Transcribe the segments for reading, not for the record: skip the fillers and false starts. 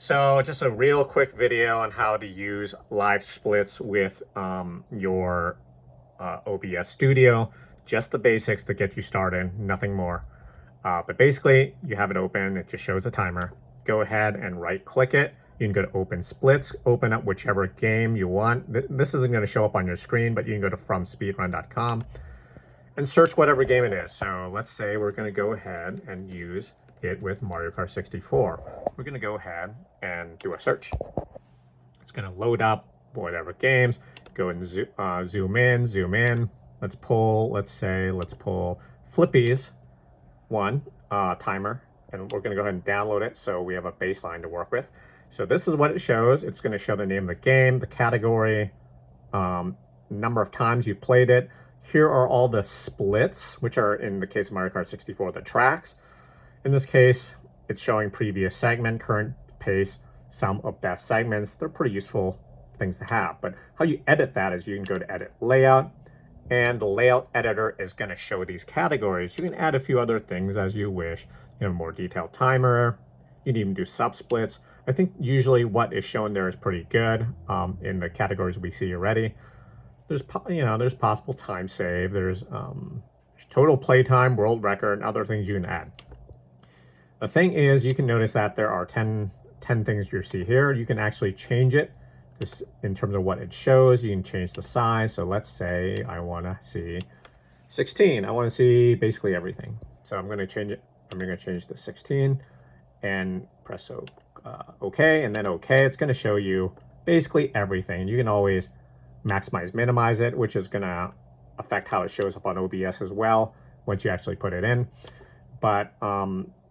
So just a real quick video on how to use LiveSplits with your OBS Studio. Just the basics to get you started, nothing more. But basically, you have it open, it just shows a timer. Go ahead and right-click it. You can go to Open Splits, open up whichever game you want. This isn't going to show up on your screen, but you can go to fromspeedrun.com and search whatever game it is. So let's say we're going to go ahead and use it with Mario Kart 64. We're going to go ahead and do a search. It's going to load up whatever games. Go and zoom in. Let's pull Flippy's one timer, and we're going to go ahead and download it so we have a baseline to work with. So this is what it shows. It's going to show the name of the game, the category, number of times you've played it. Here are all the splits, which are, in the case of Mario Kart 64, the tracks. In this case, it's showing previous segment, current pace, sum of best segments. They're pretty useful things to have. But how you edit that is you can go to Edit Layout, and the layout editor is going to show these categories. You can add a few other things as you wish. You know, more detailed timer. You can even do subsplits. I think usually what is shown there is pretty good in the categories we see already. There's possible time save. There's total playtime, world record, and other things you can add. The thing is, you can notice that there are 10 things you see here. You can actually change it just in terms of what it shows. You can change the size. So let's say I want to see 16. I want to see basically everything. So I'm going to change it. I'm going to change to 16 and press OK, and then OK. It's going to show you basically everything. You can always maximize, minimize it, which is going to affect how it shows up on OBS as well once you actually put it in. But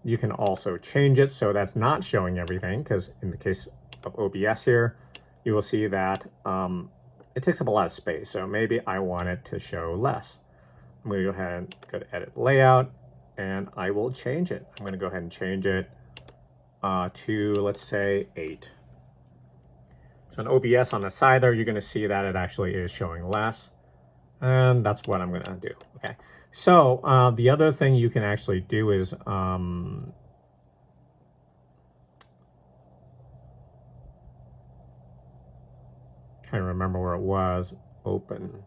you can also change it so that's not showing everything, because in the case of OBS here, you will see that it takes up a lot of space. So maybe I want it to show less. I'm going to go ahead and go to Edit Layout, and I will change it. I'm going to go ahead and change it to, let's say, 8. So on OBS on the side there, you're going to see that it actually is showing less. And that's what I'm going to do. Okay. So the other thing you can actually do is trying to remember where it was. Open.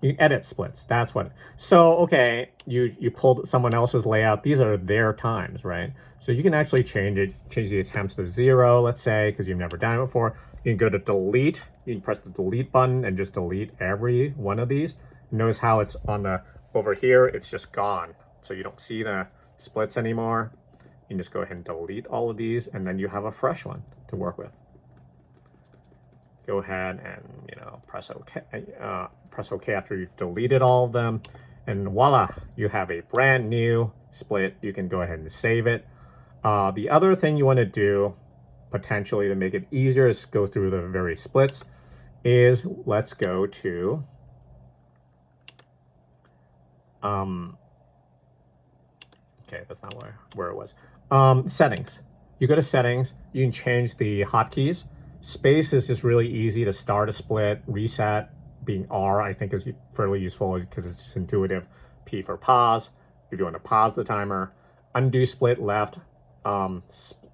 You edit splits. That's what. So okay, you pulled someone else's layout. These are their times, right? So you can actually change it. Change the attempts to 0, let's say, because you've never done it before. You can go to delete. You can press the delete button and just delete every one of these. Notice how it's on the over here. It's just gone, so you don't see the splits anymore. You can just go ahead and delete all of these, and then you have a fresh one to work with. Go ahead and press OK. Press OK after you've deleted all of them, and voila, you have a brand new split. You can go ahead and save it. The other thing you want to do, potentially to make it easier, is go through the various splits. Is let's go to okay, that's not where it was. Settings. You go to settings. You can change the hotkeys. Space is just really easy to start a split. Reset, being R, I think is fairly useful because it's just intuitive. P for pause, if you want to pause the timer. Undo split left,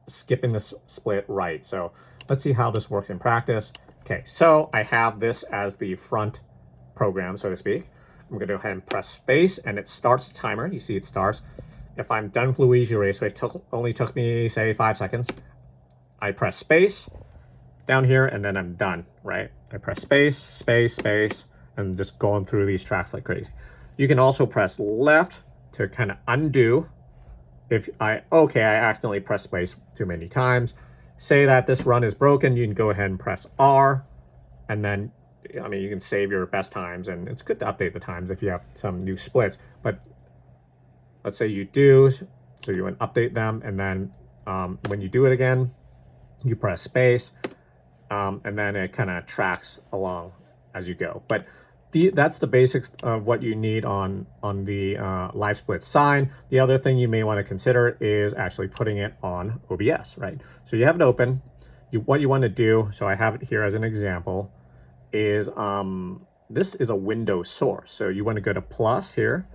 skipping the split right. So let's see how this works in practice. Okay, so I have this as the front program, so to speak. I'm going to go ahead and press space, and it starts the timer. You see it starts. If I'm done with Luigi Raceway, it only took me, say, 5 seconds. I press space down here, and then I'm done, right? I press space, space, space, and just going through these tracks like crazy. You can also press left to kind of undo. If I accidentally pressed space too many times. Say that this run is broken, you can go ahead and press R, and then, I mean, you can save your best times, and it's good to update the times if you have some new splits. But let's say you do, so you want to update them, and then when you do it again, you press space, and then it kind of tracks along as you go. But that's the basics of what you need on the LiveSplit sign. The other thing you may want to consider is actually putting it on OBS, right? So you have it open. What you want to do, so I have it here as an example, is this is a window source. So you want to go to plus here,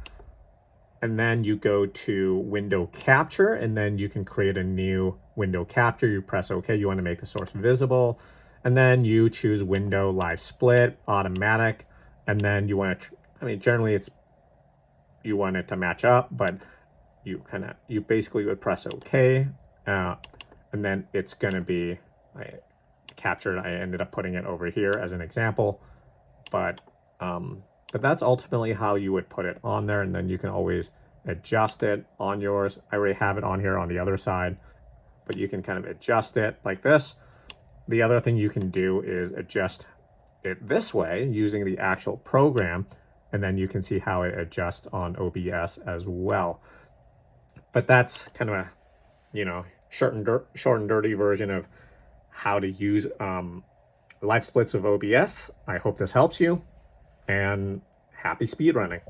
and then you go to window capture, and then you can create a new window capture. You press OK. You want to make the source visible, and then you choose window LiveSplit automatic, and then you want to, I mean, generally it's, you want it to match up, but you basically would press OK, and then it's going to be captured. I ended up putting it over here as an example, but that's ultimately how you would put it on there, and then you can always adjust it on yours. I already have it on here on the other side, but you can kind of adjust it like this. The other thing you can do is adjust it this way using the actual program, and then you can see how it adjusts on OBS as well. But that's kind of a, you know, short and dirty version of how to use LiveSplits of OBS. I hope this helps you, and happy speedrunning.